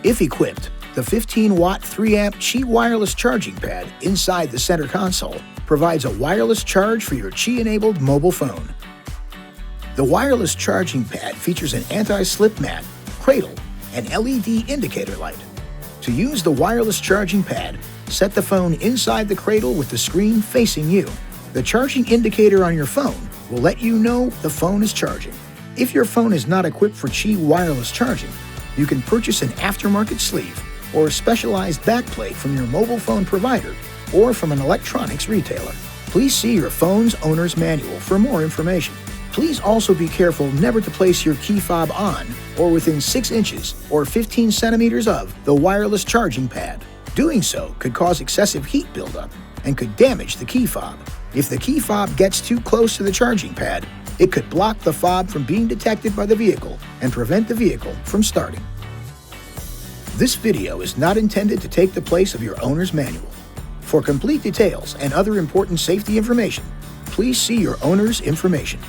If equipped, the 15-watt 3-amp Qi wireless charging pad inside the center console provides a wireless charge for your Qi-enabled mobile phone. The wireless charging pad features an anti-slip mat, cradle, and LED indicator light. To use the wireless charging pad, set the phone inside the cradle with the screen facing you. The charging indicator on your phone will let you know the phone is charging. If your phone is not equipped for Qi wireless charging, you can purchase an aftermarket sleeve or a specialized backplate from your mobile phone provider or from an electronics retailer. Please see your phone's owner's manual for more information. Please also be careful never to place your key fob on or within 6 inches or 15 centimeters of the wireless charging pad. Doing so could cause excessive heat buildup and could damage the key fob. If the key fob gets too close to the charging pad, it could block the fob from being detected by the vehicle and prevent the vehicle from starting. This video is not intended to take the place of your owner's manual. For complete details and other important safety information, please see your owner's information.